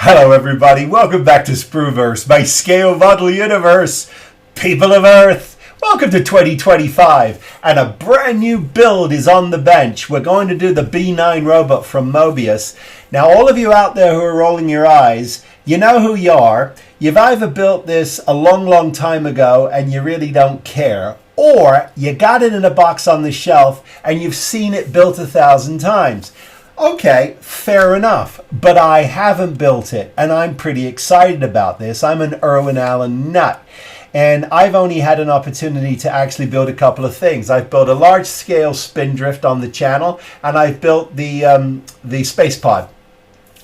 Hello everybody, welcome back to Sprueverse, my scale model universe. People of Earth, welcome to 2025, and a brand new build is on the bench. We're going to do the B9 robot from Mobius. Now all of you out there who are rolling your eyes, you know who you are. You've either built this a long time ago and you really don't care, or you got it in a box on the shelf and you've seen it built 1,000 times. Okay, fair enough, but I haven't built it, and I'm pretty excited about this. I'm an Irwin Allen nut, and I've only had an opportunity to actually build a couple of things. I've built a large-scale spindrift on the channel, and I've built the space pod.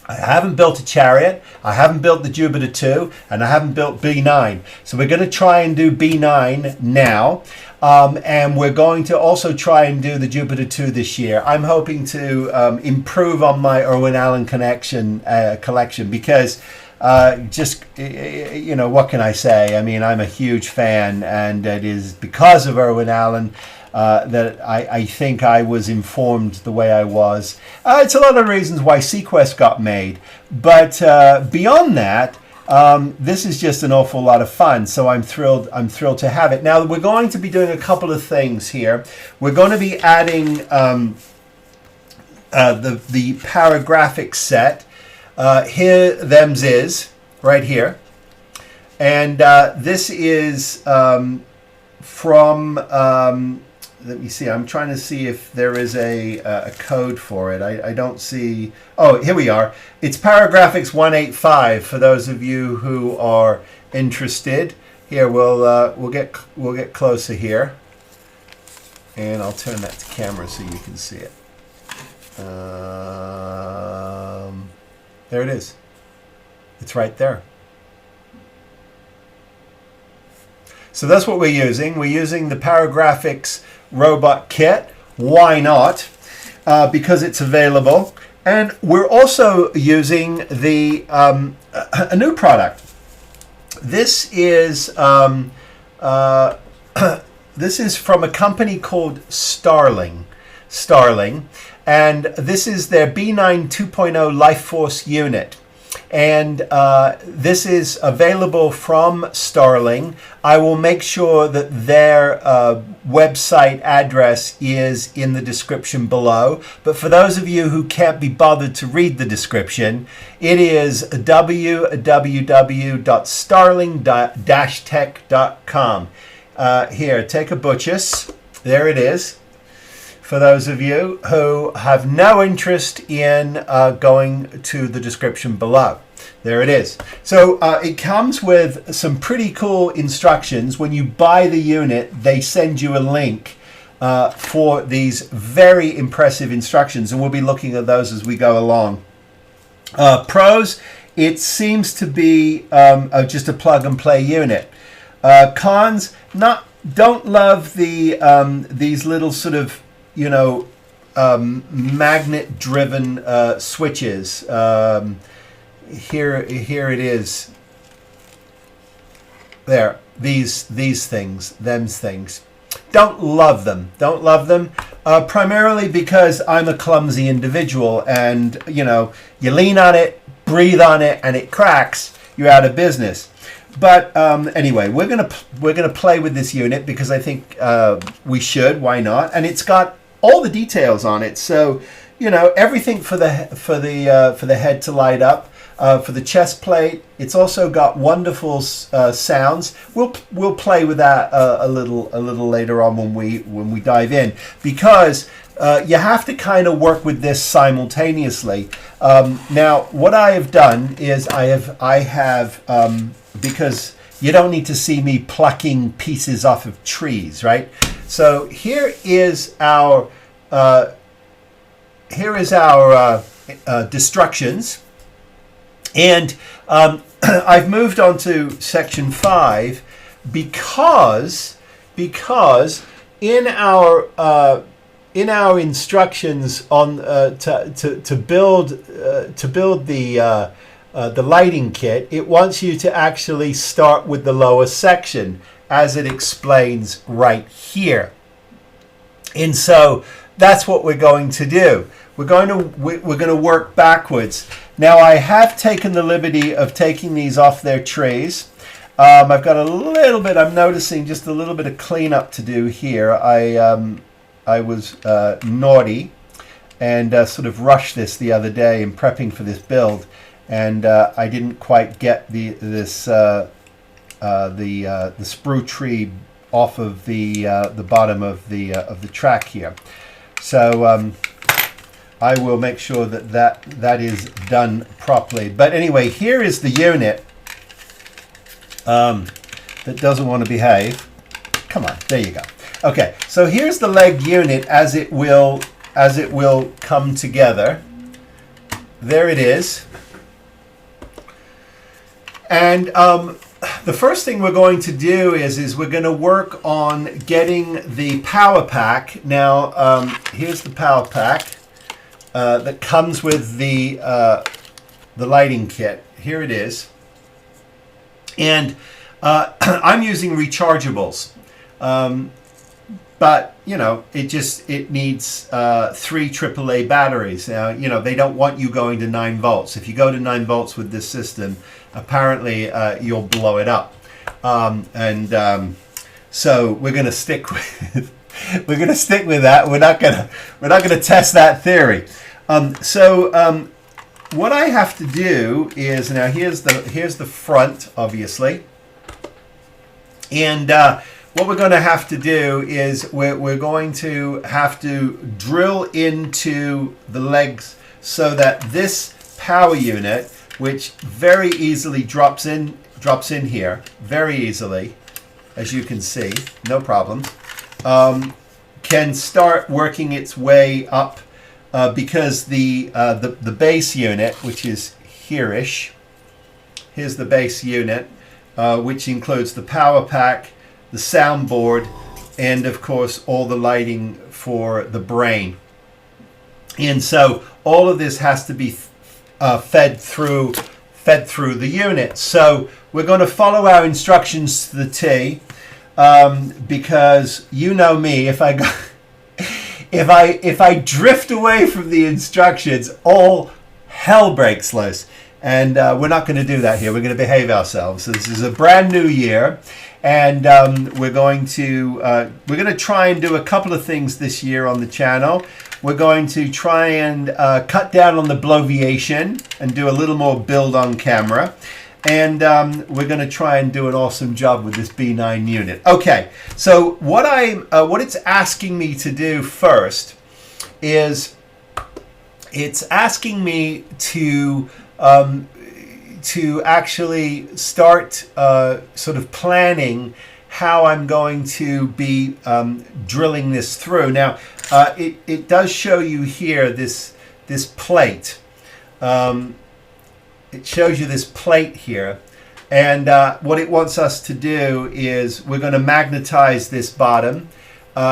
I haven't built a chariot, I haven't built the Jupiter 2, and I haven't built B9. So we're going to try and do B9 now. And we're going to also try and do the Jupiter 2 this year. I'm hoping to improve on my Irwin Allen collection because just, you know, what can I say? I mean, I'm a huge fan, and it is because of Irwin Allen that I think I was informed the way I was. It's a lot of reasons why Sequest got made, but beyond that, this is just an awful lot of fun, so I'm thrilled to have it. Now we're going to be doing a couple of things here. We're going to be adding the paragraphic set. Here thems is right here, and this is from let me see. I'm trying to see if there is a code for it. I don't see. Oh, here we are. It's Paragraphics 185 for those of you who are interested. Here, we'll get closer here, and I'll turn that to camera so you can see it. There it is. It's right there. So that's what we're using. We're using the Paragraphics robot kit. Why not? Because it's available. And we're also using the a new product. This is this is from a company called Starling, and this is their B9 2.0 Life Force unit. And this is available from Starling. I will make sure that their website address is in the description below. But for those of you who can't be bothered to read the description, it is www.starling-tech.com. Here, take a butchers. There it is. For those of you who have no interest in going to the description below. There it is. So it comes with some pretty cool instructions. When you buy the unit, they send you a link for these very impressive instructions, and we'll be looking at those as we go along. Pros, it seems to be just a plug-and-play unit. Cons, don't love the these little sort of, you know, magnet-driven switches. Here it is. There, these things, them's things. Don't love them. Don't love them. Primarily because I'm a clumsy individual, and you know, you lean on it, breathe on it, and it cracks. You're out of business. But anyway, we're gonna play with this unit because I think we should. Why not? And it's got all the details on it. So you know, everything for the head to light up. For the chest plate, it's also got wonderful sounds. We'll play with that a little later on when we dive in, because you have to kind of work with this simultaneously. Now, what I have done is I have because you don't need to see me plucking pieces off of trees, right? So here is our destructions. And I've moved on to section 5 because in our instructions on to build the lighting kit, it wants you to actually start with the lower section, as it explains right here. And so that's what we're going to do. We're going to work backwards. Now I have taken the liberty of taking these off their trays. I've got a little bit, I'm noticing just a little bit of cleanup to do here. I was naughty and sort of rushed this the other day in prepping for this build, and I didn't quite get the sprue tree off of the bottom of the track here. So I will make sure that is done properly. But anyway, here is the unit that doesn't want to behave. Come on, there you go. Okay, so here's the leg unit as it will come together. There it is. And the first thing we're going to do is we're going to work on getting the power pack. Now, here's the power pack that comes with the lighting kit. Here it is. And I'm using rechargeables. But, you know, it needs 3 AAA batteries. Now, you know, they don't want you going to 9 volts. If you go to 9 volts with this system, apparently you'll blow it up. So we're going to stick with that. We're not going to test that theory. What I have to do is, now here's the front, obviously, and what we're going to have to do is we're going to have to drill into the legs so that this power unit, which very easily drops in here, very easily, as you can see, no problem, can start working its way up. Because the base unit, which is here-ish, here's the base unit, which includes the power pack, the soundboard, and of course all the lighting for the brain. And so all of this has to be fed through the unit. So we're going to follow our instructions to the T, because you know me, if I drift away from the instructions, all hell breaks loose. And we're not going to do that here. We're going to behave ourselves. This is a brand new year, and we're going to try and do a couple of things this year on the channel. We're going to try and cut down on the bloviation and do a little more build on camera. And we're going to try and do an awesome job with this B9 unit. Okay, so what it's asking me to do first is it's asking me to actually start sort of planning how I'm going to be drilling this through. Now, it does show you here this plate. It shows you this plate here, and what it wants us to do is we're going to magnetize this bottom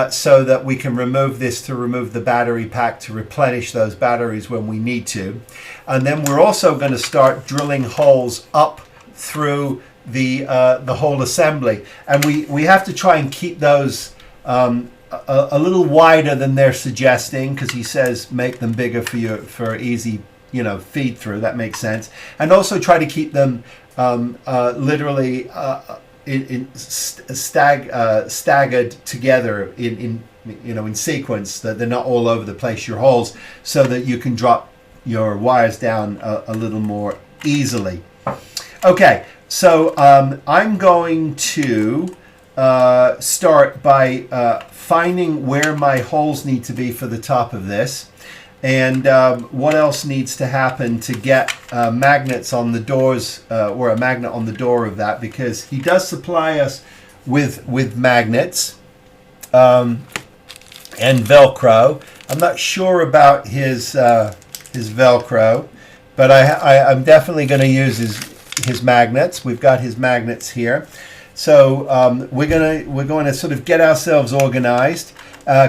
so that we can remove this to remove the battery pack to replenish those batteries when we need to. And then we're also going to start drilling holes up through the whole assembly, and we have to try and keep those a little wider than they're suggesting, because he says make them bigger for easy, you know, feed through. That makes sense. And also try to keep them literally staggered together in sequence, that they're not all over the place, your holes, so that you can drop your wires down a little more easily. Okay, so I'm going to start by finding where my holes need to be for the top of this. And what else needs to happen to get magnets on the doors, or a magnet on the door of that, because he does supply us with magnets and Velcro. I'm not sure about his Velcro, but I'm definitely going to use his magnets. We've got his magnets here, so we're going to sort of get ourselves organized.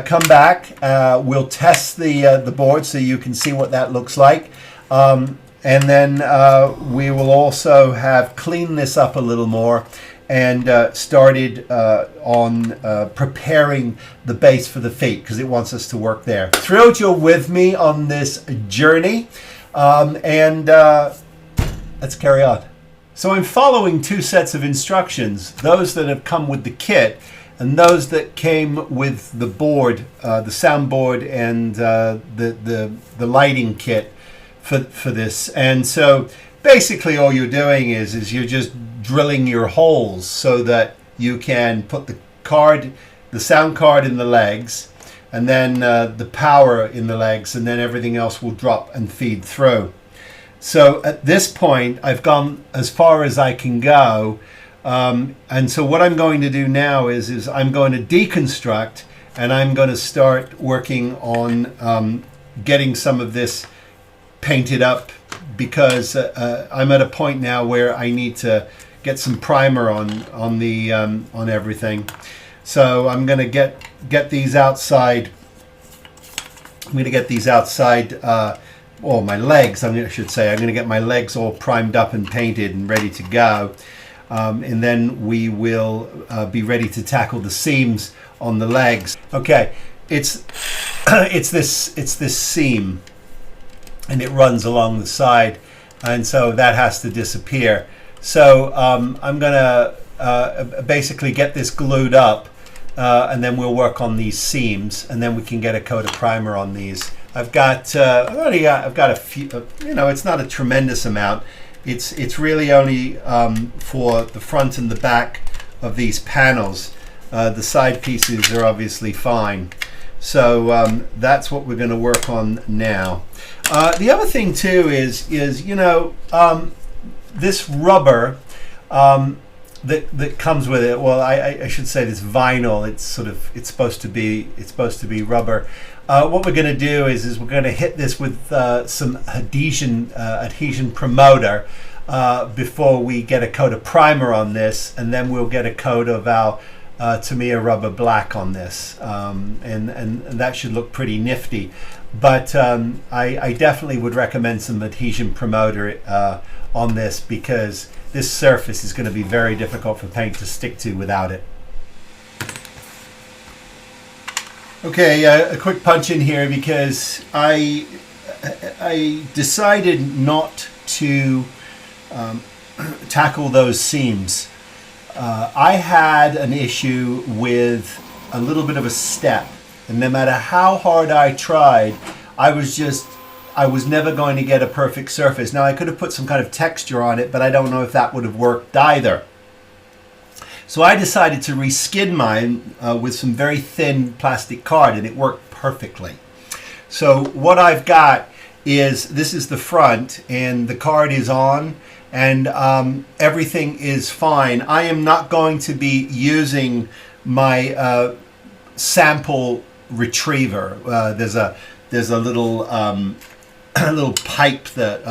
Come back, we'll test the board so you can see what that looks like, and then we will also have cleaned this up a little more and started on preparing the base for the feet, because it wants us to work there. Thrilled you're with me on this journey. Let's carry on. So I'm following two sets of instructions, those that have come with the kit and those that came with the board, the soundboard and the lighting kit for this. And so basically all you're doing is you're just drilling your holes so that you can put the sound card in the legs, and then the power in the legs, and then everything else will drop and feed through. So at this point, I've gone as far as I can go. And so what I'm going to do now is I'm going to deconstruct, and I'm going to start working on getting some of this painted up, because I'm at a point now where I need to get some primer on everything. So I'm going to get these outside. I'm going to get these outside. Or my legs, I should say. I'm going to get my legs all primed up and painted and ready to go. And then we will be ready to tackle the seams on the legs. Okay, it's this seam, and it runs along the side, and so that has to disappear. So I'm going to basically get this glued up, and then we'll work on these seams, and then we can get a coat of primer on these. I've got a few. It's not a tremendous amount. It's really only for the front and the back of these panels. The side pieces are obviously fine. So that's what we're going to work on now. The other thing too is this rubber that comes with it. Well, I should say this vinyl. It's supposed to be rubber. What we're going to do is we're going to hit this with some adhesion promoter before we get a coat of primer on this, and then we'll get a coat of our Tamiya rubber black on this, and that should look pretty nifty. But I definitely would recommend some adhesion promoter on this, because this surface is going to be very difficult for paint to stick to without it. Okay, a quick punch in here, because I decided not to tackle those seams. I had an issue with a little bit of a step, and no matter how hard I tried, I was never going to get a perfect surface. Now, I could have put some kind of texture on it, but I don't know if that would have worked either. So I decided to reskin mine with some very thin plastic card, and it worked perfectly. So what I've got is, this is the front, and the card is on, and everything is fine. I am not going to be using my sample retriever. There's a little a little pipe that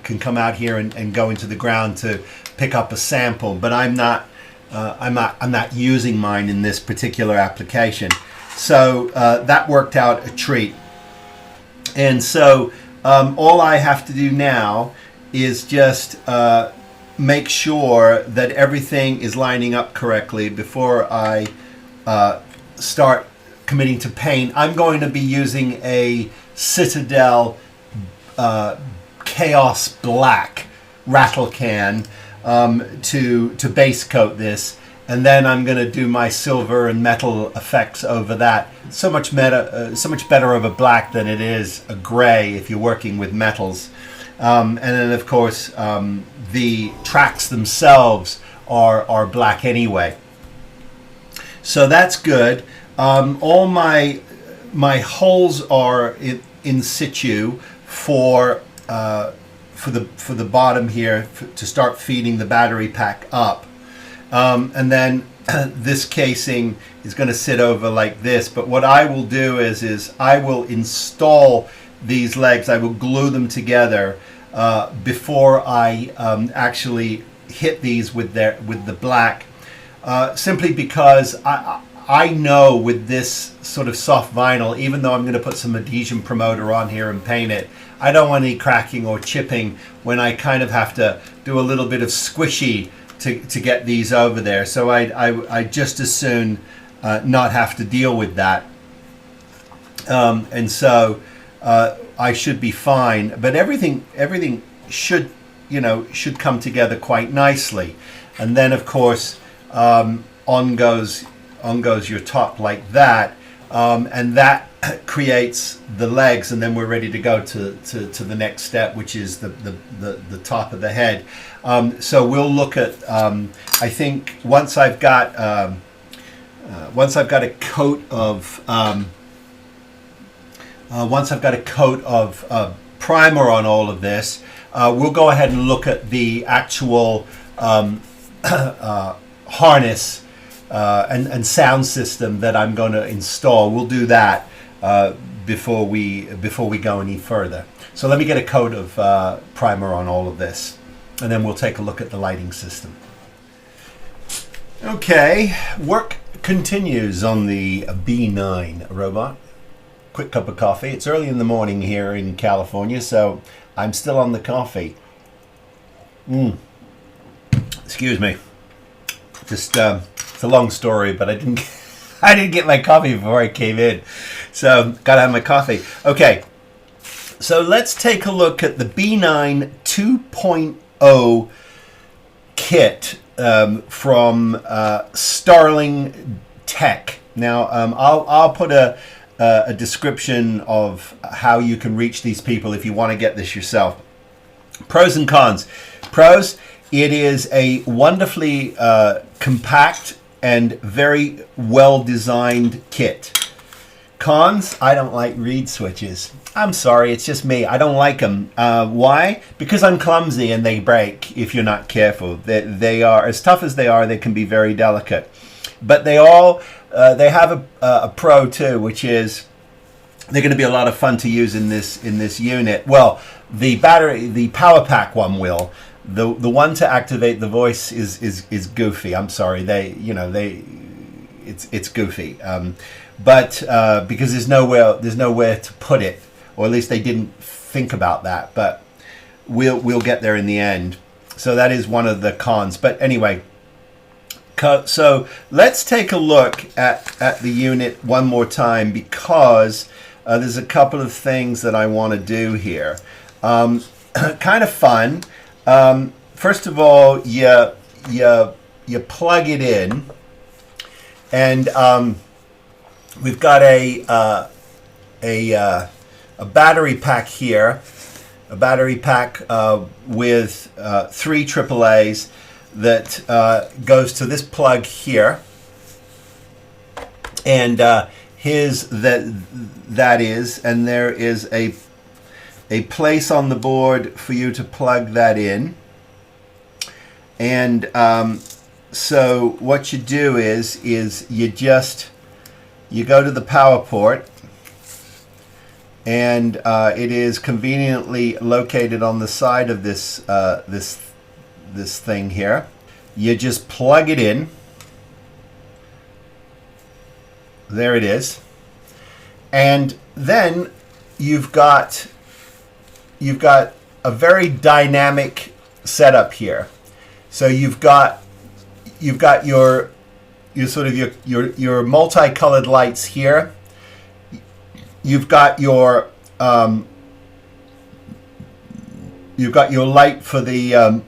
can come out here and go into the ground to pick up a sample, but I'm not using mine in this particular application. So that worked out a treat. And so all I have to do now is just make sure that everything is lining up correctly before I start committing to paint. I'm going to be using a Citadel Chaos Black rattle can to base coat this, and then I'm going to do my silver and metal effects over that. So much better of a black than it is a gray if you're working with metals. And then of course the tracks themselves are black anyway. So that's good. All my holes are in situ for the bottom here to start feeding the battery pack up, and then this casing is going to sit over like this. But what I will do is I will install these legs. I will glue them together before I actually hit these with the black, simply because I know with this sort of soft vinyl, even though I'm going to put some adhesion promoter on here and paint it, I don't want any cracking or chipping when I kind of have to do a little bit of squishy to get these over there. So I just as soon not have to deal with that. And so I should be fine. But everything should, should come together quite nicely. And then, of course, on goes your top like that, and that creates the legs, and then we're ready to go to the next step, which is the top of the head. So we'll look at, I think once I've got a coat of primer on all of this, we'll go ahead and look at the actual harness and sound system that I'm going to install. We'll do that before we go any further. So let me get a coat of primer on all of this, and then we'll take a look at the lighting system. Okay, work continues on the B9 robot. Quick cup of coffee. It's early in the morning here in California, so I'm still on the coffee. Excuse me. Just it's a long story, but I didn't get my coffee before I came in, so gotta have my coffee. Okay, so let's take a look at the B9 2.0 kit from Starling Tech. Now, I'll put a description of how you can reach these people if you want to get this yourself. Pros and cons. Pros: it is a wonderfully compact and very well designed kit. Cons: I don't like reed switches. I'm sorry, it's just me. I don't like them. Why? Because I'm clumsy and they break if you're not careful. They are, as tough as they are, they can be very delicate. But they have a pro too, which is they're going to be a lot of fun to use in this unit. Well, the power pack one will. The one to activate the voice is goofy. I'm sorry. It's goofy. But because there's nowhere to put it, or at least they didn't think about that. But we'll get there in the end. So that is one of the cons. But anyway, so let's take a look at the unit one more time, because there's a couple of things that I want to do here. Kind of fun. First of all, you plug it in, and we've got a battery pack here, a battery pack with 3 AAAs that goes to this plug here, and that is, and there is a place on the board for you to plug that in. And so what you do is you go to the power port, and it is conveniently located on the side of this this thing here. You just plug it in. There it is. And then you've got a very dynamic setup here. So you've got your sort of your multicolored lights here. You've got your light for the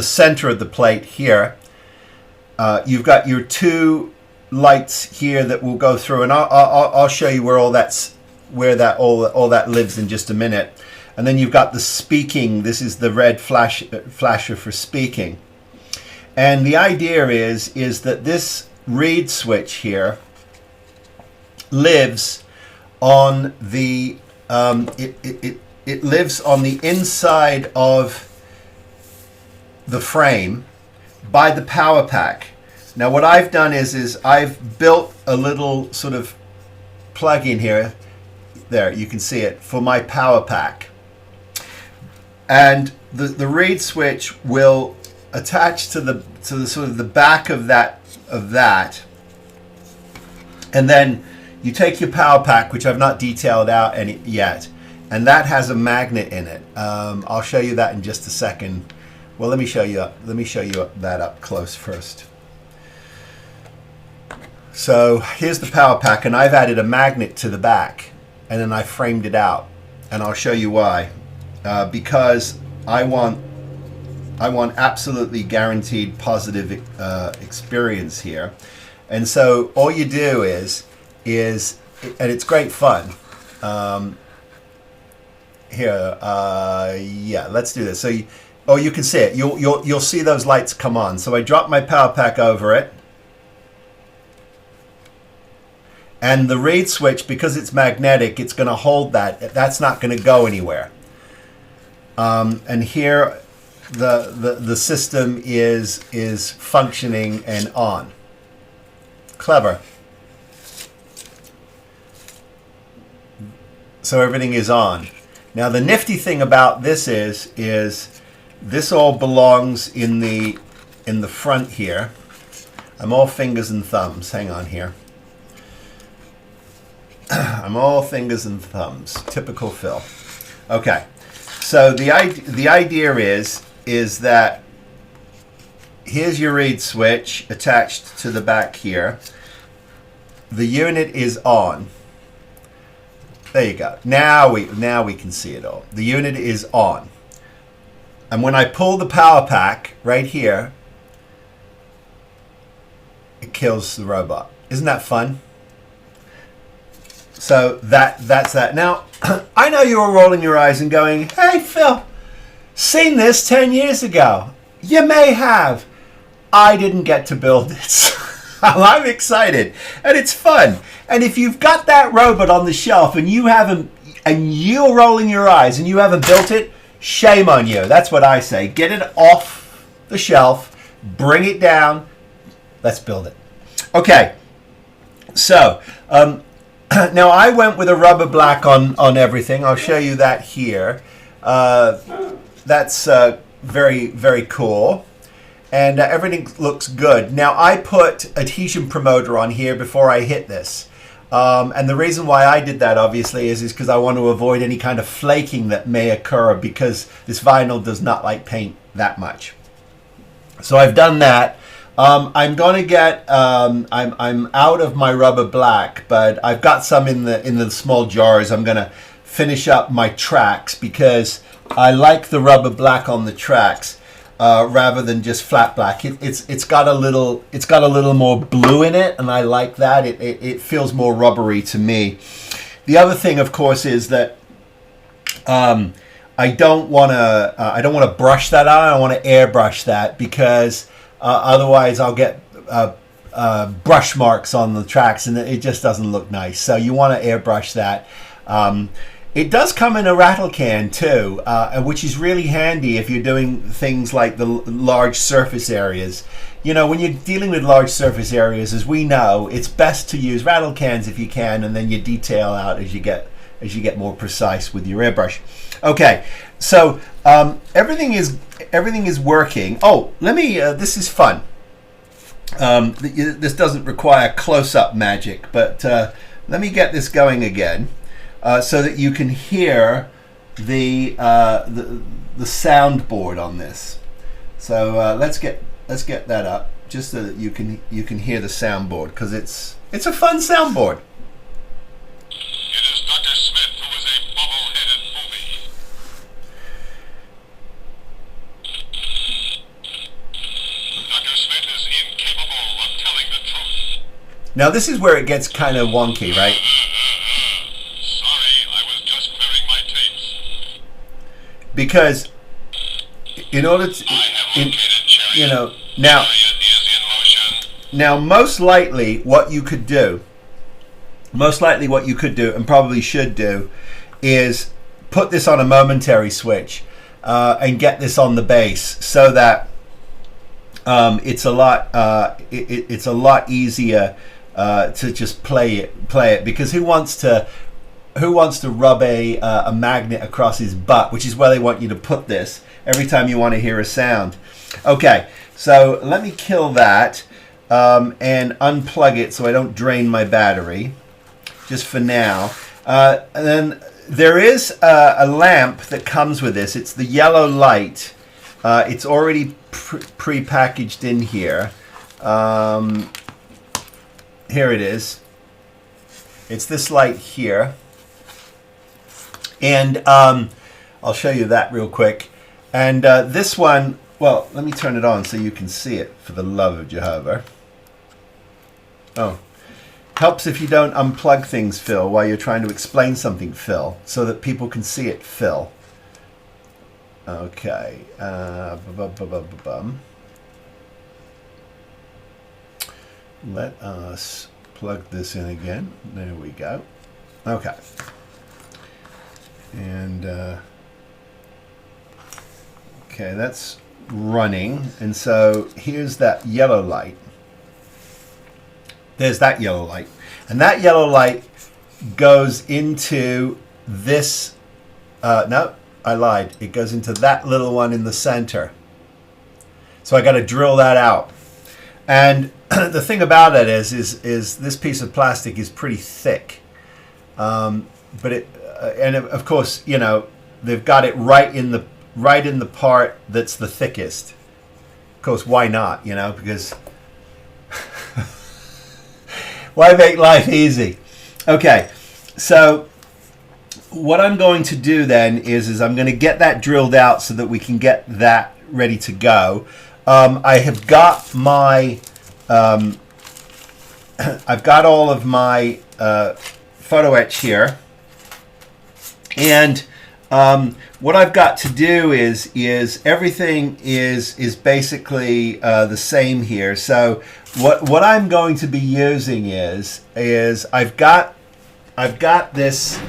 center of the plate here. You've got your 2 lights here that will go through, and I'll show you where all that lives in just a minute. And then you've got the speaking. This is the red flasher for speaking. And the idea is that this reed switch here lives on the it lives on the inside of the frame by the power pack. Now what I've done is I've built a little sort of plug-in here. There, you can see it, for my power pack. And the reed switch will attach to the sort of the back of that, and then you take your power pack, which I've not detailed out yet, and that has a magnet in it. I'll show you that in just a second. Well, let me show you that up close first. So here's the power pack, and I've added a magnet to the back, and then I framed it out, and I'll show you why. Because I want absolutely guaranteed positive experience here, and so all you do is and it's great fun. Here, yeah, let's do this. So, you can see it. You'll see those lights come on. So I drop my power pack over it. And the reed switch, because it's magnetic, it's going to hold that. That's not going to go anywhere. And here, the system is functioning and on. Clever. So everything is on. Now the nifty thing about this is this all belongs in the front here. I'm all fingers and thumbs. Hang on here. I'm all fingers and thumbs. Typical Phil. Okay. So the idea is that here's your reed switch attached to the back here. The unit is on. There you go. Now we can see it all. The unit is on. And when I pull the power pack right here, it kills the robot. Isn't that fun? So that's that. Now, I know you were rolling your eyes and going, "Hey, Phil, seen this 10 years ago." You may have. I didn't get to build it. I'm excited, and it's fun. And if you've got that robot on the shelf and you're rolling your eyes and you haven't built it, shame on you. That's what I say. Get it off the shelf, bring it down. Let's build it. Okay. So now I went with a rubber black on everything. I'll show you that here. That's very, very cool. And everything looks good. Now I put adhesion promoter on here before I hit this. And the reason why I did that obviously is because I want to avoid any kind of flaking that may occur, because this vinyl does not like paint that much. So I've done that. I'm going to get, I'm out of my rubber black, but I've got some in the small jars. I'm going to finish up my tracks because I like the rubber black on the tracks. Rather than just flat black, it's got a little more blue in it, and I like that. It feels more rubbery to me. The other thing, of course, is that I don't want to brush that out. I want to airbrush that because otherwise I'll get brush marks on the tracks, and it just doesn't look nice. So you want to airbrush that. It does come in a rattle can too, which is really handy if you're doing things like the large surface areas. You know, when you're dealing with large surface areas, as we know, it's best to use rattle cans if you can, and then you detail out as you get more precise with your airbrush. Okay, so everything is working. Oh, let me. This is fun. This doesn't require close-up magic, but let me get this going again. So that you can hear the soundboard on this. So let's get that up just so that you can hear the soundboard, because it's a fun soundboard. It is Dr. Smith who is a bubble-headed booby. Dr. Smith is incapable of telling the truth. Now this is where it gets kind of wonky, right? Because in order to, now most likely what you could do, and probably should do, is put this on a momentary switch and get this on the base so that it's a lot easier to just play it, because who wants to rub a magnet across his butt, which is where they want you to put this every time you want to hear a sound. Okay, so let me kill that and unplug it so I don't drain my battery, just for now. And then there is a lamp that comes with this. It's the yellow light. It's already pre-packaged in here. here it is. It's this light here. And I'll show you that real quick. And this one, well, let me turn it on so you can see it, for the love of Jehovah. Oh, helps if you don't unplug things, Phil, while you're trying to explain something, Phil, so that people can see it, Phil. Okay. Let us plug this in again. There we go. Okay. And okay, that's running. And so here's that yellow light. There's that yellow light. And that yellow light goes into this. No, I lied. It goes into that little one in the center. So I got to drill that out. And the thing about it is this piece of plastic is pretty thick. But it, and of course, you know, they've got it right in the part that's the thickest. Of course, why not? You know, because why make life easy? Okay, so what I'm going to do then is I'm going to get that drilled out so that we can get that ready to go. I have got my I've got all of my photo etch here, and what I've got to do is everything is basically the same here. So what I'm going to be using is I've got this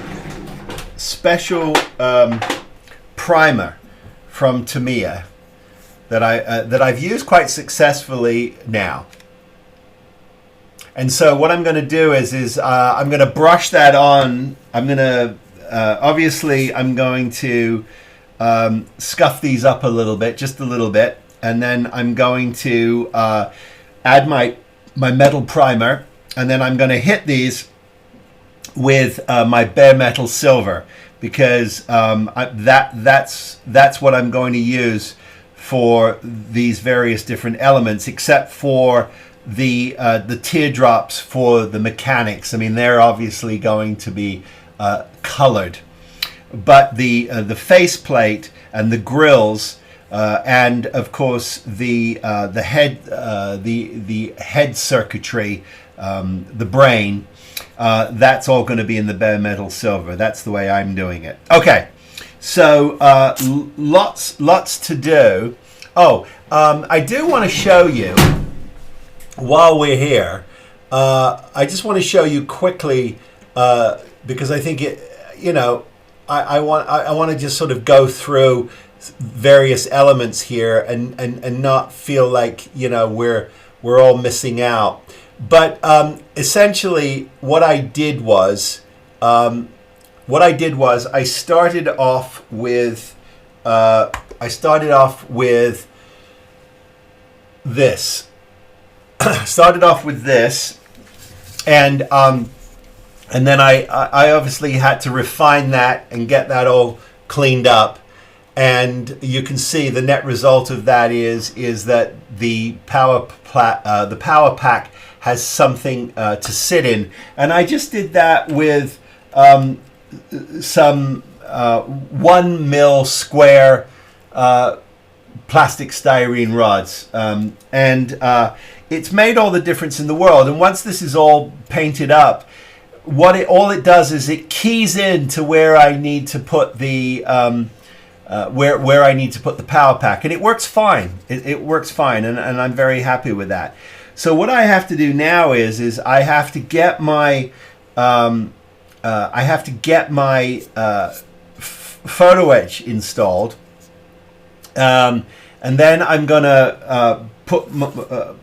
special primer from Tamiya that I've used quite successfully now. And so what I'm going to do is I'm going to brush that on. I'm going to obviously I'm going to scuff these up a little bit, just a little bit, and then I'm going to add my metal primer, and then I'm going to hit these with my bare metal silver, because that's what I'm going to use for these various different elements, except for the teardrops for the mechanics. I mean, they're obviously going to be colored, but the faceplate and the grills and of course the head circuitry, the brain, that's all going to be in the bare metal silver. That's the way I'm doing it. Okay, so lots to do. Oh, I do want to show you, while we're here, I just want to show you quickly, because I think it, you know, I want to just sort of go through various elements here and not feel like, you know, we're all missing out. But essentially, what I did was I started off with this. Started off with this, and then I obviously had to refine that and get that all cleaned up. And you can see the net result of that is that the power pack has something to sit in, and I just did that with some 1 mil square plastic styrene rods, and it's made all the difference in the world. And once this is all painted up, all it does is it keys in to where I need to put the where I need to put the power pack, and it works fine. It works fine, and I'm very happy with that. So what I have to do now is I have to get my photo etch installed, and then I'm gonna put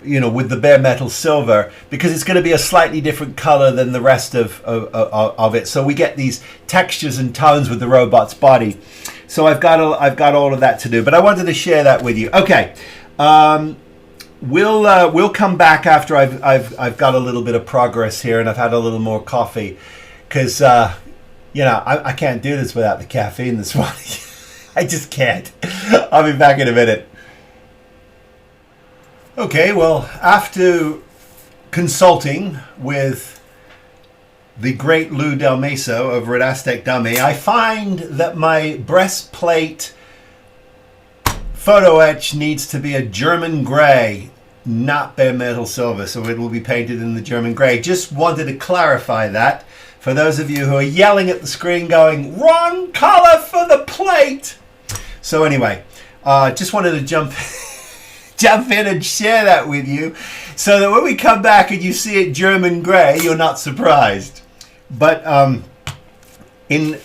you know, with the bare metal silver, because it's going to be a slightly different color than the rest of it. So we get these textures and tones with the robot's body. So I've got all of that to do, but I wanted to share that with you. Okay, we'll come back after I've got a little bit of progress here and I've had a little more coffee, because you know, I can't do this without the caffeine this morning. I just can't. I'll be back in a minute. Okay, well, after consulting with the great Lou Del Meso over at Aztec Dummy, I find that my breastplate photo etch needs to be a German gray, not bare metal silver, so it will be painted in the German gray. Just wanted to clarify that for those of you who are yelling at the screen going, wrong color for the plate. So anyway, just wanted to jump in and share that with you so that when we come back and you see it German gray, you're not surprised. But in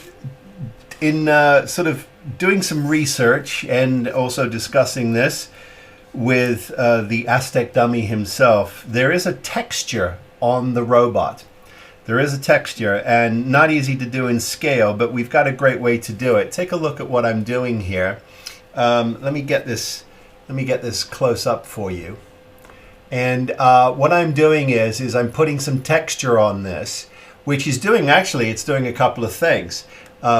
sort of doing some research and also discussing this with the Aztec Dummy himself, there is a texture on the robot. There is a texture, and not easy to do in scale, but we've got a great way to do it. Take a look at what I'm doing here. Let me get this close up for you. And what I'm doing is I'm putting some texture on this, which is doing, actually, it's doing a couple of things,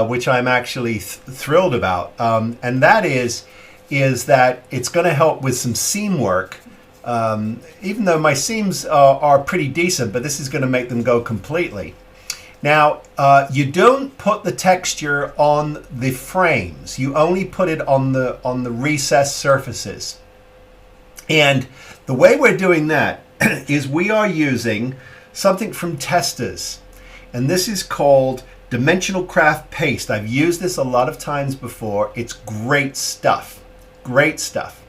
which I'm actually thrilled about. And that is that it's going to help with some seam work. Even though my seams are pretty decent, but this is going to make them go completely. Now, you don't put the texture on the frames. You only put it on the recessed surfaces. And the way we're doing that is we are using something from Testors. And this is called Dimensional Craft Paste. I've used this a lot of times before. It's great stuff. Great stuff.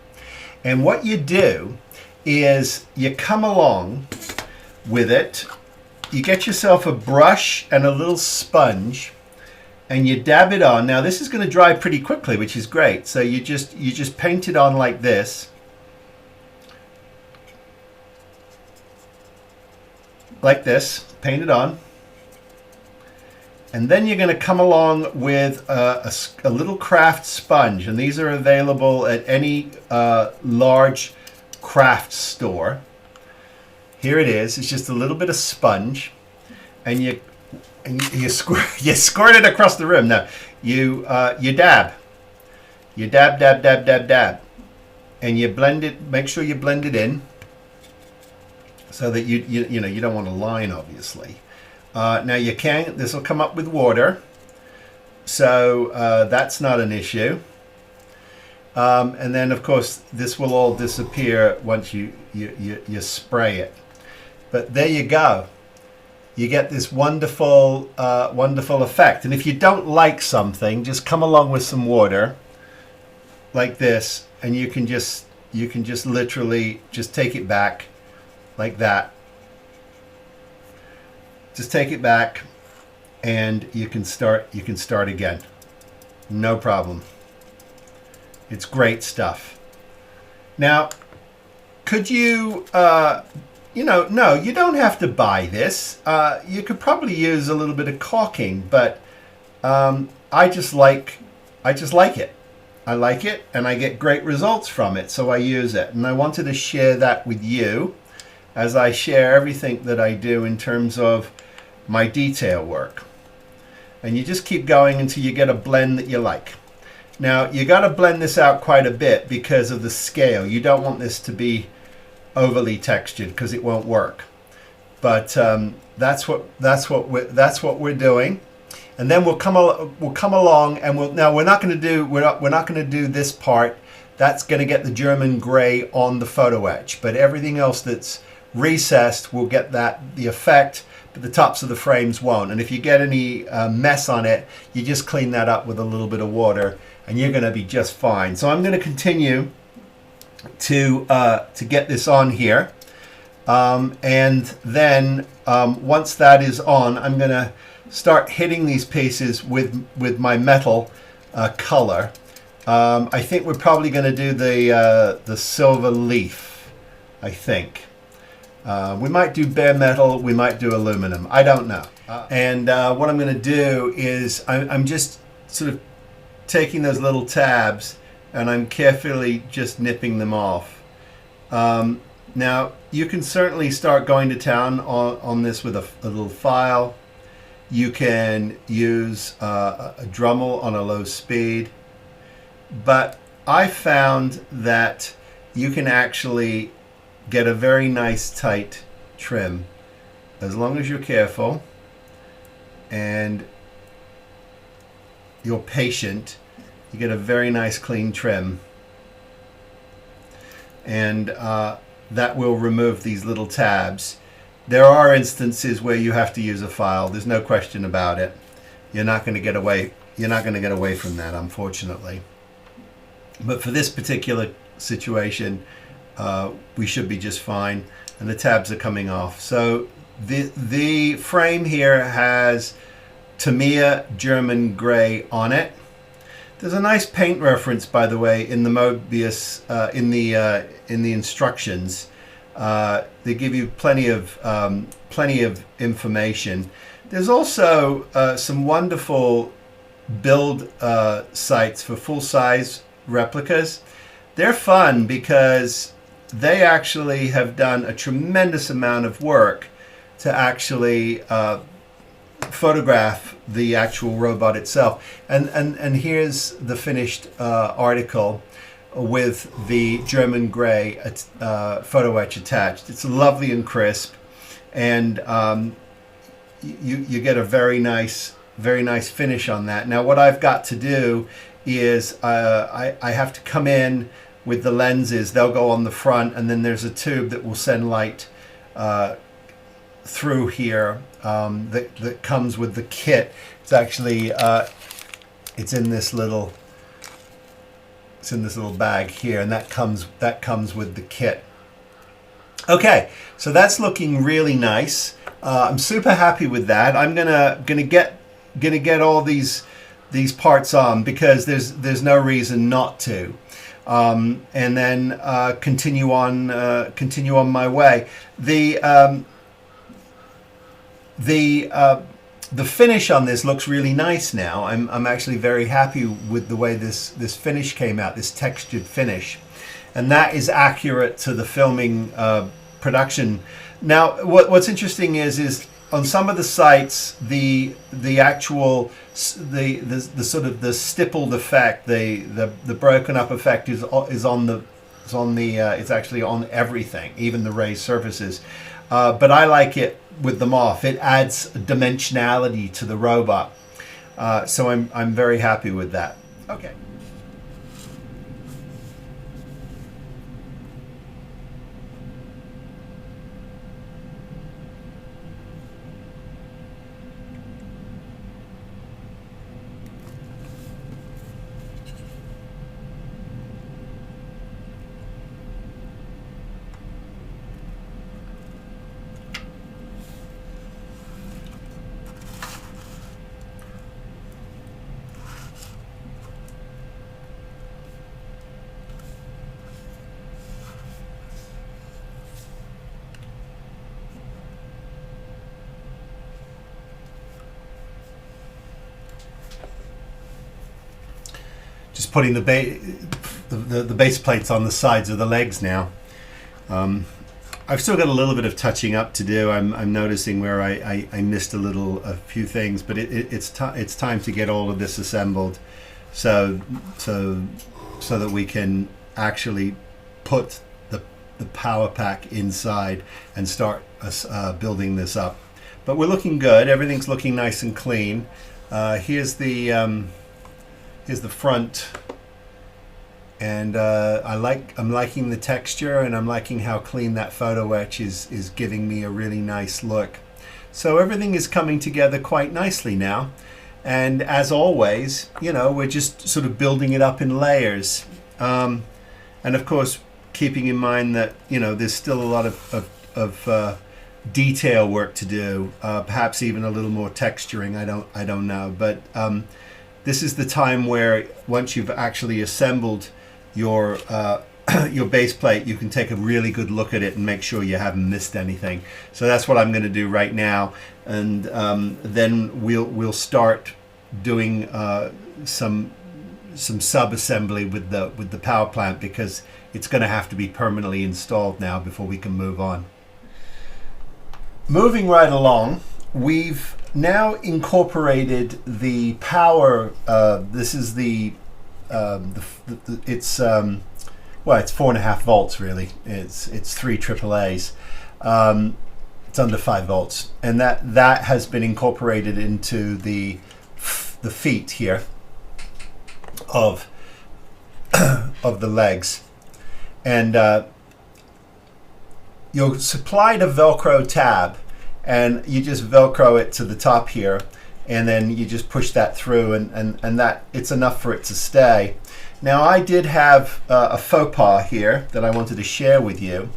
And what you do is you come along with it, you get yourself a brush and a little sponge, and you dab it on. Now this is going to dry pretty quickly, which is great. So you just paint it on like this. Like this, paint it on. And then you're going to come along with a little craft sponge, and these are available at any large craft store. Here it is. It's just a little bit of sponge, and you squirt it across the room. Now you dab, dab, and you blend it. Make sure you blend it in so that you know you don't want a line, obviously. Now you can. This will come up with water, so that's not an issue. And then, of course, this will all disappear once you spray it. But there you go. You get this wonderful, wonderful effect. And if you don't like something, just come along with some water, like this, and you can just literally just take it back, like that. Just take it back, and you can start again. No problem. It's great stuff. Now, could you, no, you don't have to buy this. You could probably use a little bit of caulking, but I just like it. I like it, and I get great results from it, so I use it. And I wanted to share that with you as I share everything that I do in terms of my detail work. And you just keep going until you get a blend that you like. Now, you got to blend this out quite a bit because of the scale. You don't want this to be overly textured because it won't work. But that's what we're doing. And then we'll come along, and we're not going to do this part. That's going to get the German gray on the photo etch. But everything else that's recessed will get the effect, but the tops of the frames won't. And if you get any mess on it, you just clean that up with a little bit of water, and you're going to be just fine. So I'm going to continue to get this on here, and then once that is on, I'm going to start hitting these pieces with my metal color. I think we're probably going to do the silver leaf. I think. We might do bare metal, we might do aluminum, I don't know. And what I'm going to do is I'm just sort of taking those little tabs, and I'm carefully just nipping them off. Now, you can certainly start going to town on this with a little file. You can use a Dremel on a low speed. But I found that you can actually get a very nice tight trim. As long as you're careful and you're patient, you get a very nice clean trim. And that will remove these little tabs. There are instances where you have to use a file. There's no question about it. You're not going to get away. You're not going to get away from that, unfortunately. But for this particular situation, we should be just fine. And the tabs are coming off. So the frame here has Tamiya German Grey on it. There's a nice paint reference, by the way, in the Mobius in the instructions. They give you plenty of information. There's also some wonderful build sites for full-size replicas. They're fun because they actually have done a tremendous amount of work to actually photograph the actual robot itself. And here's the finished article with the German Grey photo etch attached. It's lovely and crisp, and you get a very nice finish on that. Now what I've got to do is I have to come in with the lenses. They'll go on the front, and then there's a tube that will send light through here that comes with the kit. It's actually it's in this little bag here, and that comes with the kit. Okay, so that's looking really nice. I'm super happy with that. I'm gonna get all these parts on because there's no reason not to. And then continue on my way. The finish on this looks really nice now. I'm actually very happy with the way this finish came out, this textured finish, and that is accurate to the filming production. Now, what's interesting is on some of the sites, the actual the sort of the stippled effect, the broken up effect is actually on everything, even the raised surfaces. But I like it with them off. It adds dimensionality to the robot. So I'm very happy with that. Okay. Just putting the base plates on the sides of the legs now. I've still got a little bit of touching up to do. I'm noticing where I missed a few things, but it's time to get all of this assembled, so that we can actually put the power pack inside and start building this up. But we're looking good. Everything's looking nice and clean. Here's the front, and I'm liking the texture, and I'm liking how clean that photo etch is giving me a really nice look. So everything is coming together quite nicely now, and as always, we're just sort of building it up in layers, and of course keeping in mind that there's still a lot of detail work to do, perhaps even a little more texturing. I don't know, but this is the time where once you've actually assembled your base plate, you can take a really good look at it and make sure you haven't missed anything. So that's what I'm going to do right now, and then we'll start doing some sub-assembly with the power plant, because it's going to have to be permanently installed now before we can move on. Moving right along, we've now incorporated the power. This is it's 4.5 volts really. It's 3 AAAs. It's under 5 volts, and that has been incorporated into the feet here of of the legs. And you're supplied a Velcro tab, and you just Velcro it to the top here, and then you just push that through, and that it's enough for it to stay. Now, I did have a faux pas here that I wanted to share with you.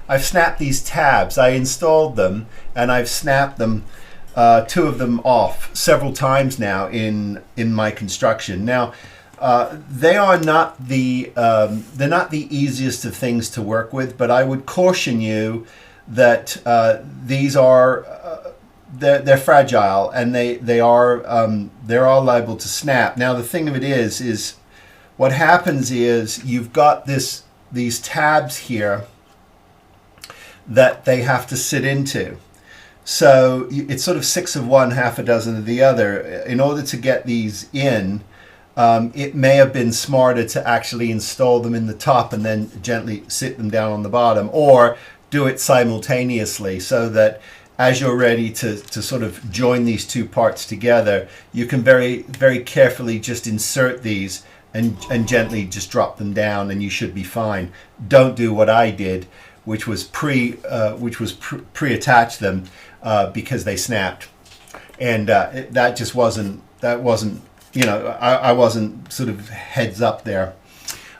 I've snapped these tabs. I installed them, and I've snapped them, 2 of them off several times now in my construction. Now, they are not they're not the easiest of things to work with, but I would caution you that these are they're fragile, and they are liable to snap. Now, the thing of it is what happens is you've got these tabs here that they have to sit into. So it's sort of 6 of one, half a dozen of the other. In order to get these in, it may have been smarter to actually install them in the top and then gently sit them down on the bottom, or do it simultaneously, so that as you're ready to sort of join these 2 parts together, you can very, very carefully just insert these and gently just drop them down, and you should be fine. Don't do what I did, which was pre-attach them because they snapped, and that wasn't I wasn't sort of heads up there.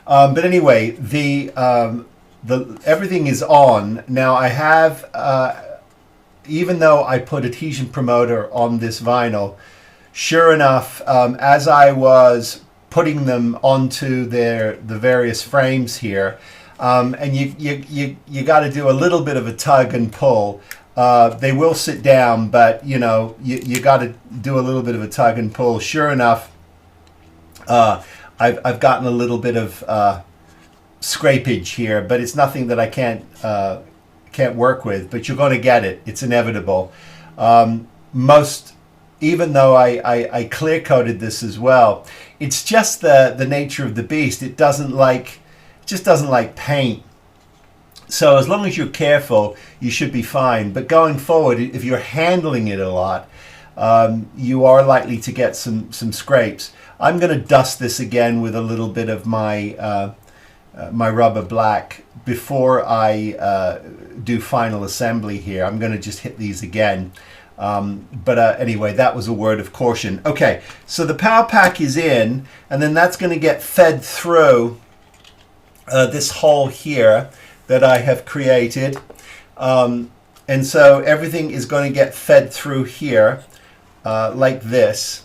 But anyway, the everything is on now. I have even though I put adhesion promoter on this vinyl, sure enough, as I was putting them onto the various frames here. And you got to do a little bit of a tug and pull. They will sit down, but you got to do a little bit of a tug and pull. Sure enough, I've gotten a little bit of scrapage here, but it's nothing that I can't work with. But you're going to get it; it's inevitable. Even though I clear coated this as well, it's just the nature of the beast. It just doesn't like paint. So as long as you're careful, you should be fine. But going forward, if you're handling it a lot, you are likely to get some scrapes. I'm going to dust this again with a little bit of my my rubber black before I do final assembly here. I'm going to just hit these again. But anyway, that was a word of caution. Okay, so the power pack is in, and then that's going to get fed through this hole here that I have created, and so everything is going to get fed through here like this,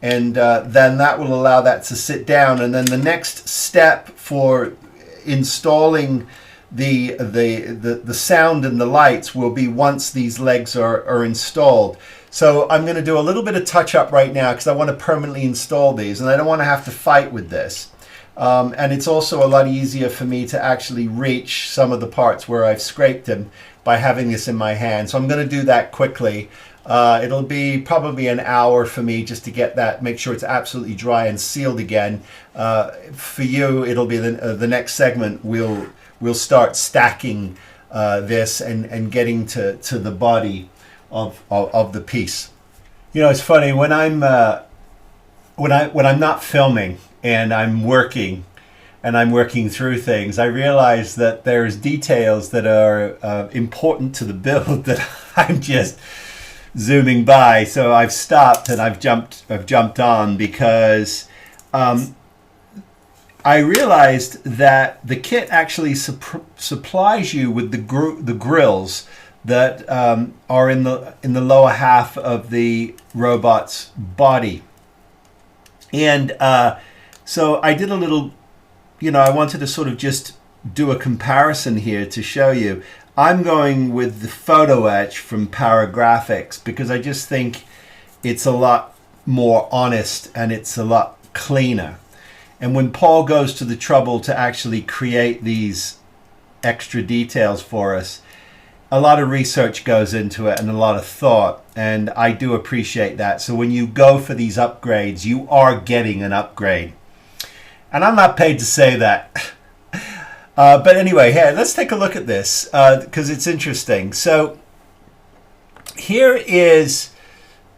and then that will allow that to sit down. And then the next step for installing the sound and the lights will be once these legs are installed. So I'm going to do a little bit of touch up right now because I want to permanently install these, and I don't want to have to fight with this. And it's also a lot easier for me to actually reach some of the parts where I've scraped them by having this in my hand. So I'm going to do that quickly. It'll be probably an hour for me just to get that, make sure it's absolutely dry and sealed again. For you, it'll be the next segment. We'll start stacking this and getting to the body of the piece. It's funny when I'm not filming and I'm working through things, I realize that there's details that are important to the build that I'm just zooming by. So I've stopped and I've jumped on because I realized that the kit actually supplies you with the grills that are in the lower half of the robot's body. And so I did a little, I wanted to sort of just do a comparison here to show you. I'm going with the photo etch from Paragraphics because I just think it's a lot more honest and it's a lot cleaner. And when Paul goes to the trouble to actually create these extra details for us, a lot of research goes into it and a lot of thought, and I do appreciate that. So when you go for these upgrades, you are getting an upgrade. And I'm not paid to say that. But anyway, here, let's take a look at this because it's interesting. So Here is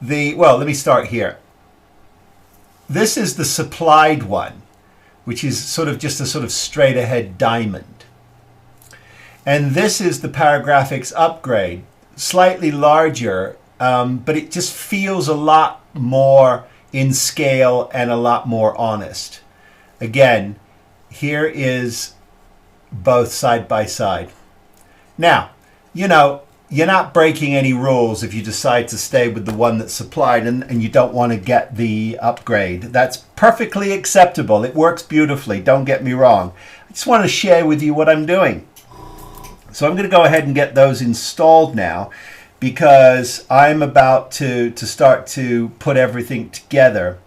the, well, let me start here. This is the supplied one, which is sort of just a sort of straight ahead diamond. And this is the Paragraphics upgrade, slightly larger, but it just feels a lot more in scale and a lot more honest. Again, here is both side by side. Now, you know, you're not breaking any rules if you decide to stay with the one that's supplied and you don't want to get the upgrade. That's perfectly acceptable. It works beautifully, don't get me wrong. I just want to share with you what I'm doing. So I'm going to go ahead and get those installed now, because I'm about to start to put everything together.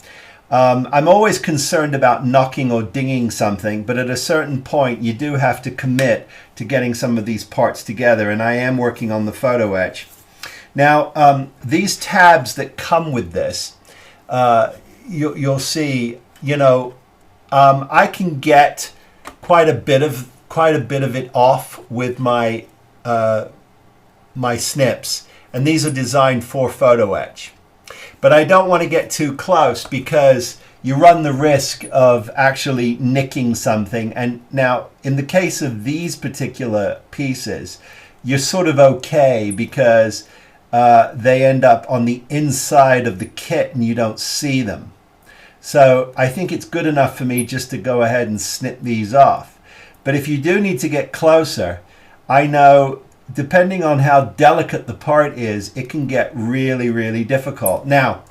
I'm always concerned about knocking or dinging something, but at a certain point you do have to commit to getting some of these parts together, and I am working on the photo etch. Now, these tabs that come with this, you'll see, you know, I can get quite a bit of it off with my my snips, and these are designed for photo etch. But I don't want to get too close because you run the risk of actually nicking something. And now, in the case of these particular pieces, you're sort of okay because they end up on the inside of the kit and you don't see them. So I think it's good enough for me just to go ahead and snip these off. But if you do need to get closer, I know, depending on how delicate the part is, it can get really, really difficult. Now,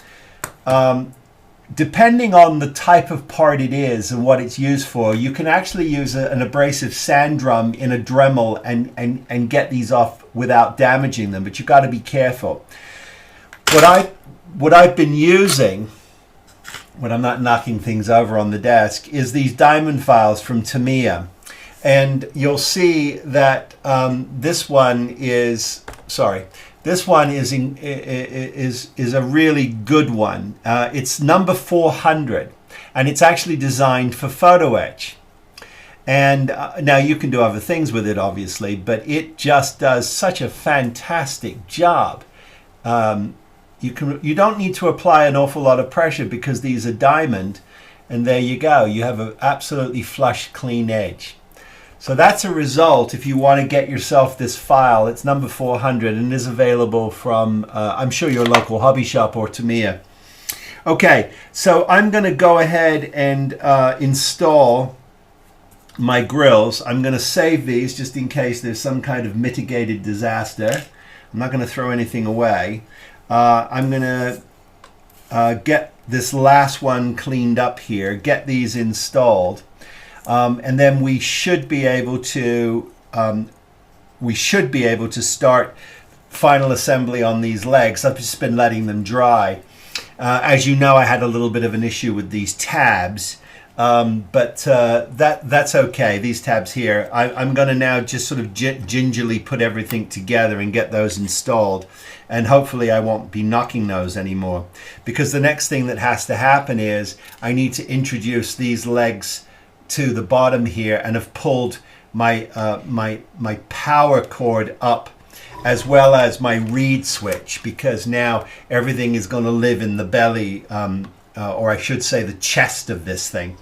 depending on the type of part it is and what it's used for, you can actually use an abrasive sand drum in a Dremel and get these off without damaging them, but you've got to be careful. What I've been using when I'm not knocking things over on the desk is these diamond files from Tamiya. And you'll see that this one is a really good one. It's number 400, and it's actually designed for photo etch. And now you can do other things with it, obviously, but it just does such a fantastic job. You don't need to apply an awful lot of pressure because these are diamond, and there you go. You have an absolutely flush, clean edge. So that's a result if you want to get yourself this file. It's number 400 and is available from, I'm sure, your local hobby shop or Tamiya. Okay, so I'm going to go ahead and install my grills. I'm going to save these just in case there's some kind of mitigated disaster. I'm not going to throw anything away. I'm going to get this last one cleaned up here, get these installed. And then we should be able to start final assembly on these legs. I've just been letting them dry. As you know, I had a little bit of an issue with these tabs, but that's okay. These tabs here, I'm going to now just sort of gingerly put everything together and get those installed. And hopefully I won't be knocking those anymore, because the next thing that has to happen is I need to introduce these legs to the bottom here, and have pulled my my power cord up, as well as my reed switch, because now everything is going to live in the belly, or I should say the chest of this thing.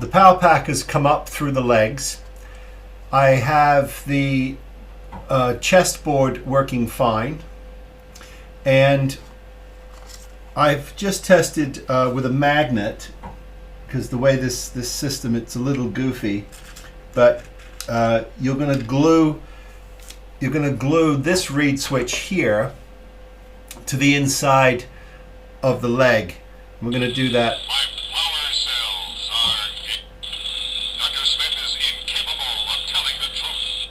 The power pack has come up through the legs. I have the chest board working fine, and I've just tested with a magnet, because the way this system, it's a little goofy, but you're going to glue this reed switch here to the inside of the leg. We're going to do that. My power cells are... Dr. Smith is incapable of telling the truth.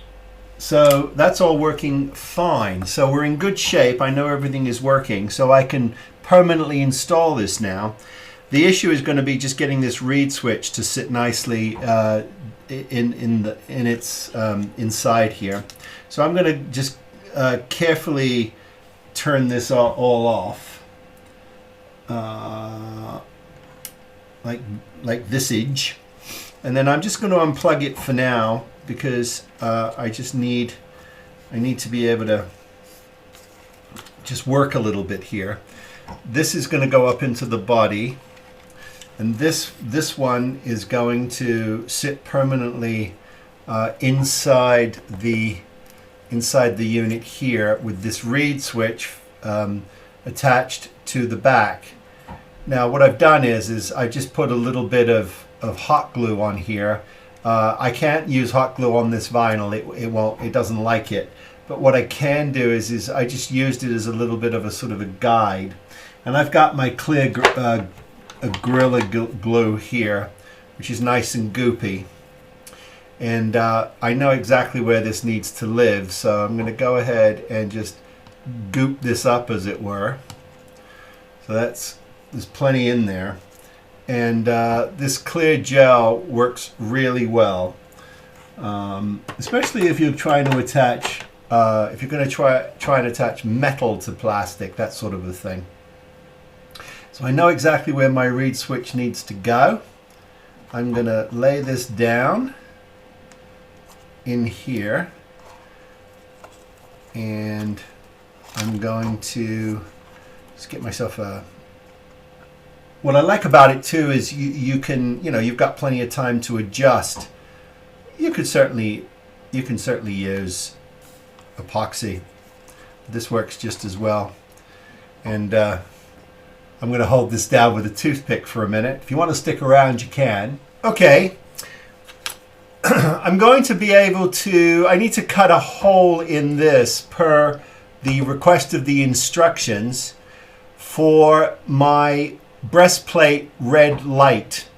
So that's all working fine. So we're in good shape. I know everything is working, so I can permanently install this now. The issue is going to be just getting this reed switch to sit nicely in its inside here. So I'm going to just carefully turn this all off, like thisage, and then I'm just going to unplug it for now, because I need to be able to just work a little bit here. This is going to go up into the body, and this one is going to sit permanently inside the unit here with this reed switch attached to the back. Now what I've done is I just put a little bit of hot glue on here. I can't use hot glue on this vinyl. It doesn't like it. But what I can do is I just used it as a little bit of a sort of a guide. And I've got my clear Gorilla Glue here, which is nice and goopy. And I know exactly where this needs to live, so I'm going to go ahead and just goop this up, as it were. So there's plenty in there. And this clear gel works really well, especially if you're trying to attach, if you're going to try and attach metal to plastic, that sort of a thing. So I know exactly where my reed switch needs to go. I'm going to lay this down in here, and I'm going to just get myself a... What I like about it too is you can, you've got plenty of time to adjust. You can certainly use epoxy. This works just as well. And I'm going to hold this down with a toothpick for a minute. If you want to stick around, you can. Okay. I'm going to be able to, I need to cut a hole in this per the request of the instructions for my breastplate red light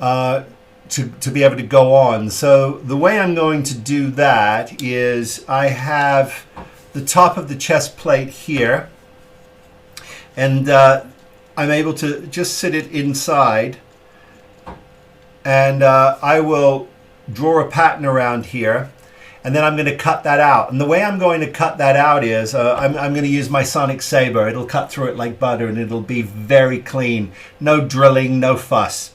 to be able to go on. So the way I'm going to do that is I have the top of the chest plate here, and I'm able to just sit it inside, and I will draw a pattern around here, and then I'm going to cut that out. And the way I'm going to cut that out is I'm going to use my sonic saber. It'll cut through it like butter, and it'll be very clean. No drilling, no fuss.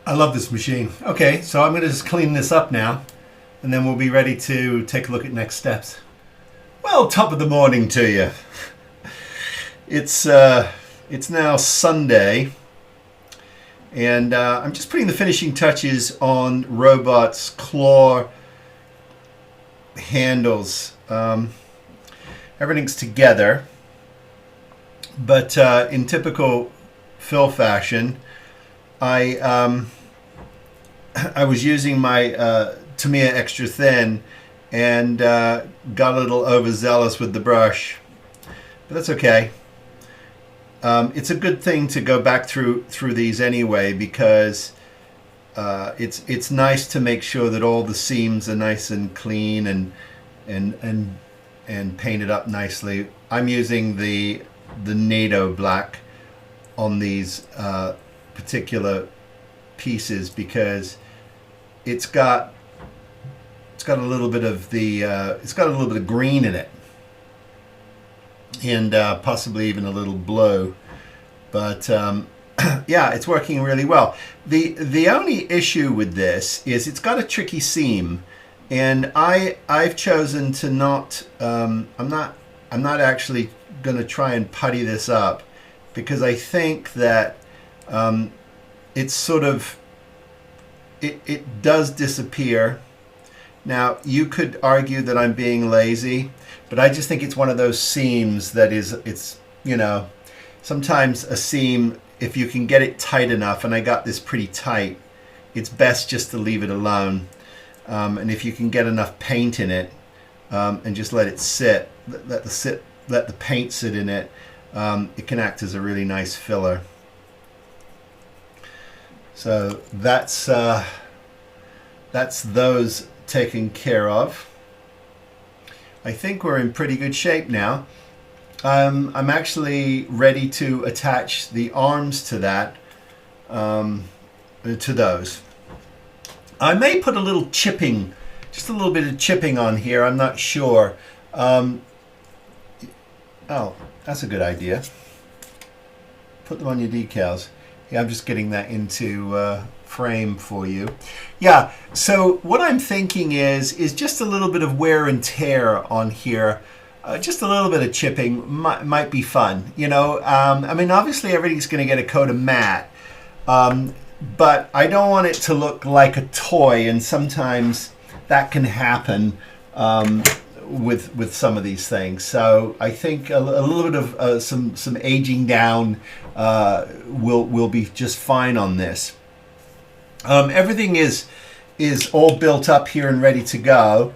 I love this machine. Okay, so I'm going to just clean this up now, and then we'll be ready to take a look at next steps. Well, top of the morning to you. It's now Sunday, and I'm just putting the finishing touches on Robot's claw handles. Everything's together, but in typical Phil fashion, I was using my Tamiya extra thin and got a little overzealous with the brush, but that's okay. It's a good thing to go back through these anyway, because it's nice to make sure that all the seams are nice and clean and painted up nicely. I'm using the NATO black on these particular pieces because it's got a little bit of green in it, and possibly even a little blue, but yeah, it's working really well. The only issue with this is it's got a tricky seam, and I've chosen to not I'm not actually going to try and putty this up, because I think that it's sort of it does disappear. Now, you could argue that I'm being lazy, but I just think it's one of those seams that it's sometimes a seam, if you can get it tight enough, and I got this pretty tight, it's best just to leave it alone. And if you can get enough paint in it, and just let it sit, let the paint sit in it, it can act as a really nice filler. So that's that's those taken care of. I think we're in pretty good shape now. I'm actually ready to attach the arms to that, to those. I may put a little chipping, just a little bit of chipping on here. I'm not sure. Oh, that's a good idea. Put them on your decals. Yeah, I'm just getting that into frame for you. Yeah, so what I'm thinking is just a little bit of wear and tear on here. Just a little bit of chipping might be fun. You know, I mean, obviously everything's going to get a coat of matte, but I don't want it to look like a toy, and sometimes that can happen with some of these things. So I think a little bit of some aging down will be just fine on this. Everything is all built up here and ready to go.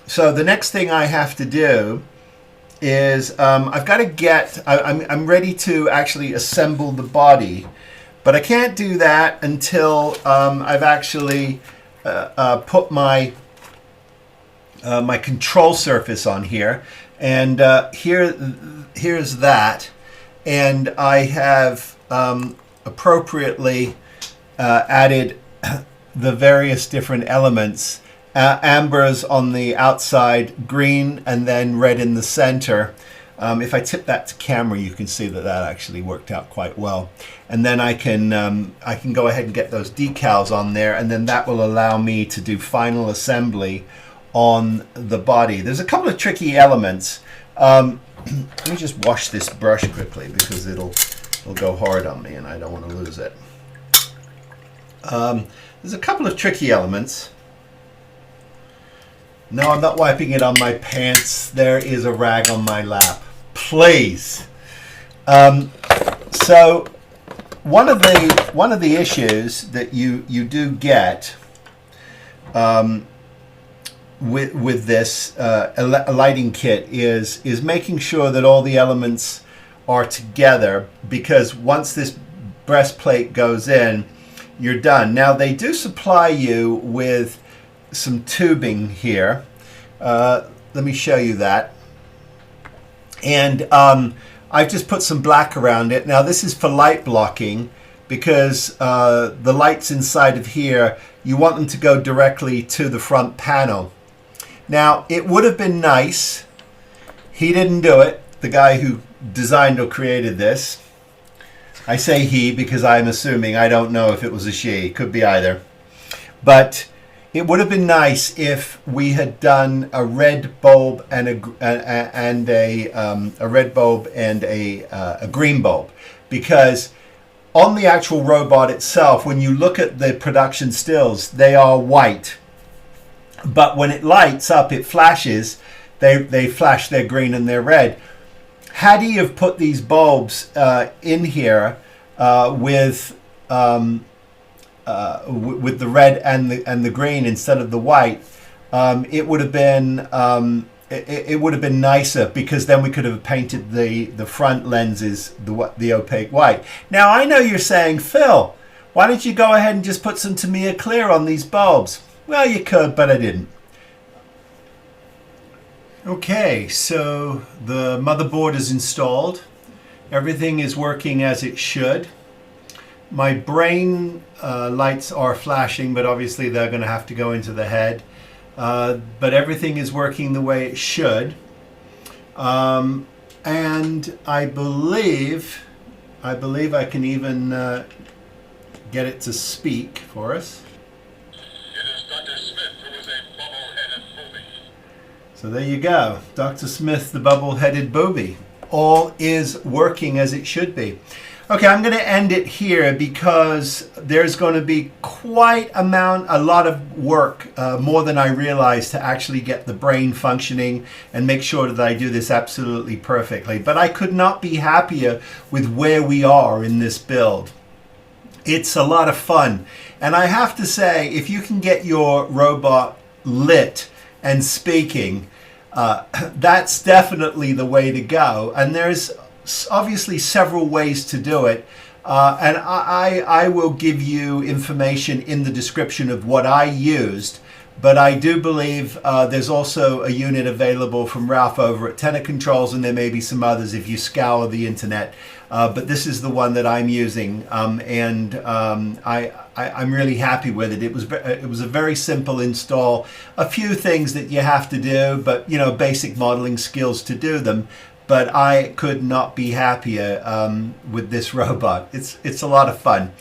So the next thing I have to do is I've got to get, I'm ready to actually assemble the body, but I can't do that until I've actually put my my control surface on here, and here's that, and I have appropriately added the various different elements. Amber's on the outside, green, and then red in the center. If I tip that to camera, you can see that actually worked out quite well. And then I can go ahead and get those decals on there, and then that will allow me to do final assembly on the body. There's a couple of tricky elements. Let me just wash this brush quickly because it'll go hard on me, and I don't want to lose it. There's a couple of tricky elements. No, I'm not wiping it on my pants. There is a rag on my lap. Please. So one of the issues that you do get with this lighting kit is making sure that all the elements are together, because once this breastplate goes in, you're done. Now they do supply you with some tubing here. Let me show you that. And I've just put some black around it. Now this is for light blocking, because the lights inside of here, you want them to go directly to the front panel. Now it would have been nice, he didn't do it, the guy who designed or created this. I say he because I'm assuming, I don't know if it was a she, could be either. But it would have been nice if we had done a red bulb and a red bulb and a green bulb, because on the actual robot itself, when you look at the production stills, they are white, but when it lights up, it flashes. They flash their green and their red. Had he have put these bulbs in here with the red and the green instead of the white, it would have been it would have been nicer, because then we could have painted the front lenses the opaque white. Now I know you're saying, Phil, why don't you go ahead and just put some Tamiya clear on these bulbs? Well, you could, but I didn't. Okay, so the motherboard is installed. Everything is working as it should. My brain lights are flashing, but obviously they're going to have to go into the head. But everything is working the way it should. And I believe I can even get it to speak for us. It is Dr. Smith, who is a bubble-headed booby. So there you go, Dr. Smith, the bubble-headed booby. All is working as it should be. Okay, I'm going to end it here because there's going to be quite a lot of work, more than I realized, to actually get the brain functioning and make sure that I do this absolutely perfectly. But I could not be happier with where we are in this build. It's a lot of fun. And I have to say, if you can get your robot lit and speaking, that's definitely the way to go. And there's obviously several ways to do it. And I will give you information in the description of what I used. But I do believe there's also a unit available from Ralph over at Tenor Controls, and there may be some others if you scour the internet. But this is the one that I'm using, and I'm really happy with it. It was a very simple install. A few things that you have to do, but you know, basic modeling skills to do them. But I could not be happier with this robot. It's a lot of fun.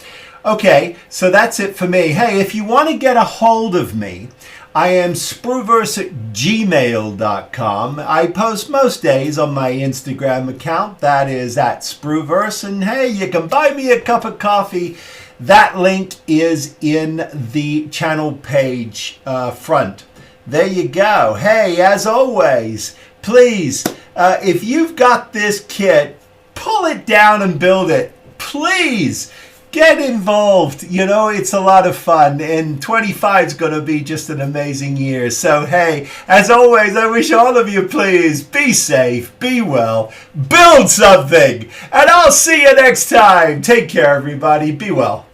Okay, so that's it for me. Hey, if you want to get a hold of me, I am spruverse@gmail.com. I post most days on my Instagram account. That is at spruverse. And hey, you can buy me a cup of coffee. That link is in the channel page front. There you go. Hey, as always, please, if you've got this kit, pull it down and build it. Please. Get involved. You know, it's a lot of fun, and 25 is going to be just an amazing year. So, hey, as always, I wish all of you, please, be safe, be well, build something, and I'll see you next time. Take care, everybody. Be well.